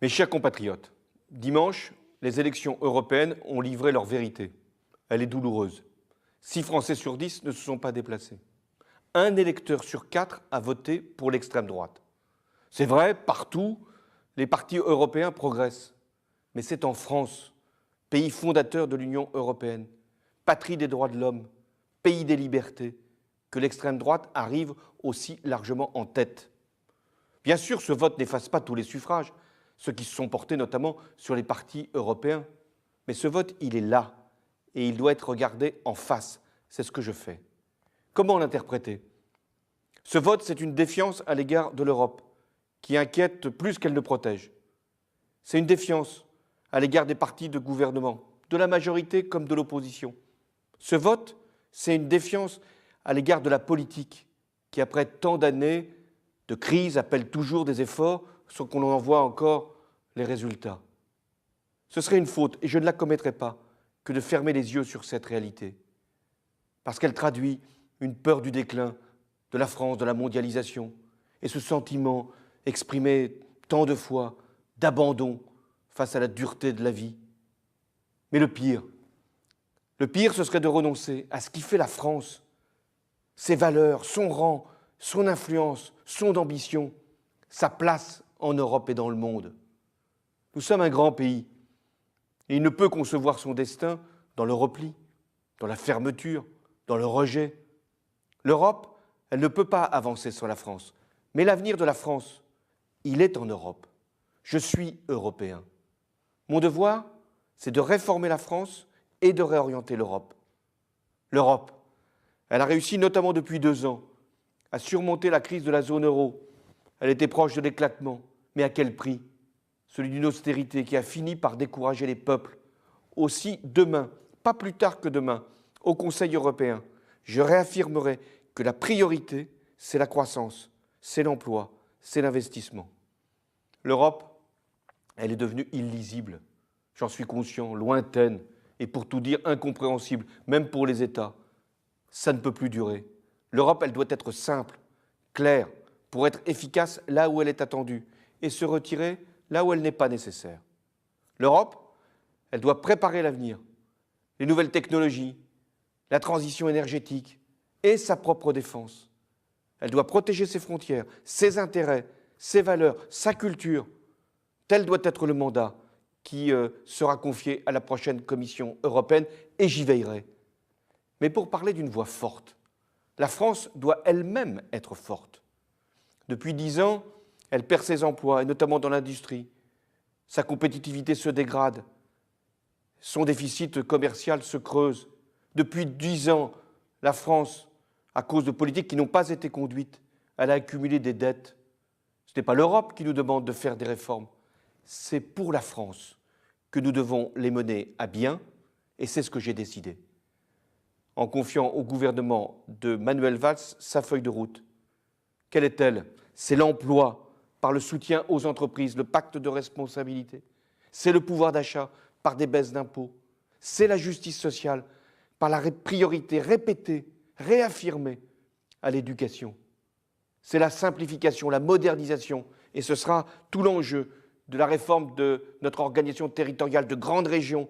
Mes chers compatriotes, dimanche, les élections européennes ont livré leur vérité. Elle est douloureuse. 6 Français sur 10 ne se sont pas déplacés. Un électeur sur 4 a voté pour l'extrême droite. C'est vrai, partout, les partis européens progressent. Mais c'est en France, pays fondateur de l'Union européenne, patrie des droits de l'homme, pays des libertés, que l'extrême droite arrive aussi largement en tête. Bien sûr, ce vote n'efface pas tous les suffrages, ceux qui se sont portés notamment sur les partis européens. Mais ce vote, il est là, et il doit être regardé en face. C'est ce que je fais. Comment l'interpréter? Ce vote, c'est une défiance à l'égard de l'Europe, qui inquiète plus qu'elle ne protège. C'est une défiance à l'égard des partis de gouvernement, de la majorité comme de l'opposition. Ce vote, c'est une défiance à l'égard de la politique, qui après tant d'années de crise appelle toujours des efforts sans qu'on en voit encore les résultats. Ce serait une faute, et je ne la commettrai pas, que de fermer les yeux sur cette réalité, parce qu'elle traduit une peur du déclin de la France, de la mondialisation, et ce sentiment exprimé tant de fois d'abandon face à la dureté de la vie. Mais le pire, ce serait de renoncer à ce qui fait la France, ses valeurs, son rang, son influence, son ambition, sa place en Europe et dans le monde. Nous sommes un grand pays, et il ne peut concevoir son destin dans le repli, dans la fermeture, dans le rejet. L'Europe, elle ne peut pas avancer sans la France. Mais l'avenir de la France, il est en Europe. Je suis européen. Mon devoir, c'est de réformer la France et de réorienter l'Europe. L'Europe, elle a réussi notamment depuis 2 ans à surmonter la crise de la zone euro. Elle était proche de l'éclatement, mais à quel prix? Celui d'une austérité qui a fini par décourager les peuples. Aussi, demain, pas plus tard que demain, au Conseil européen, je réaffirmerai que la priorité, c'est la croissance, c'est l'emploi, c'est l'investissement. L'Europe, elle est devenue illisible, j'en suis conscient, lointaine, et pour tout dire, incompréhensible, même pour les États. Ça ne peut plus durer. L'Europe, elle doit être simple, claire, pour être efficace là où elle est attendue, et se retirer là où elle n'est pas nécessaire. L'Europe, elle doit préparer l'avenir, les nouvelles technologies, la transition énergétique et sa propre défense. Elle doit protéger ses frontières, ses intérêts, ses valeurs, sa culture. Tel doit être le mandat qui sera confié à la prochaine Commission européenne, et j'y veillerai. Mais pour parler d'une voix forte, la France doit elle-même être forte. Depuis 10 ans, elle perd ses emplois, et notamment dans l'industrie. Sa compétitivité se dégrade. Son déficit commercial se creuse. Depuis 10 ans, la France, à cause de politiques qui n'ont pas été conduites, elle a accumulé des dettes. Ce n'est pas l'Europe qui nous demande de faire des réformes. C'est pour la France que nous devons les mener à bien, et c'est ce que j'ai décidé. En confiant au gouvernement de Manuel Valls sa feuille de route. Quelle est-elle? C'est l'emploi par le soutien aux entreprises, le pacte de responsabilité. C'est le pouvoir d'achat par des baisses d'impôts. C'est la justice sociale par la priorité répétée, réaffirmée à l'éducation. C'est la simplification, la modernisation, et ce sera tout l'enjeu de la réforme de notre organisation territoriale de grandes régions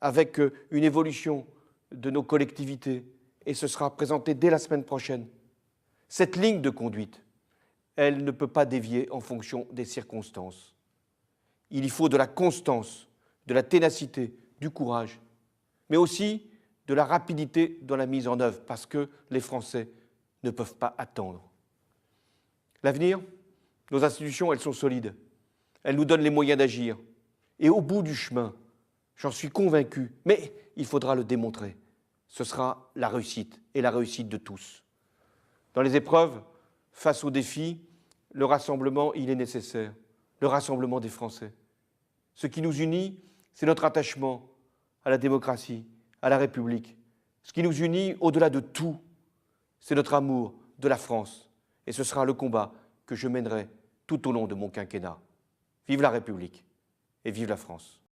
avec une évolution de nos collectivités, et ce sera présenté dès la semaine prochaine. Cette ligne de conduite, elle ne peut pas dévier en fonction des circonstances. Il y faut de la constance, de la ténacité, du courage, mais aussi de la rapidité dans la mise en œuvre, parce que les Français ne peuvent pas attendre. L'avenir, nos institutions, elles sont solides. Elles nous donnent les moyens d'agir. Et au bout du chemin, j'en suis convaincu, mais il faudra le démontrer. Ce sera la réussite, et la réussite de tous. Dans les épreuves, face aux défis, le rassemblement, il est nécessaire. Le rassemblement des Français. Ce qui nous unit, c'est notre attachement à la démocratie, à la République. Ce qui nous unit, au-delà de tout, c'est notre amour de la France. Et ce sera le combat que je mènerai tout au long de mon quinquennat. Vive la République et vive la France.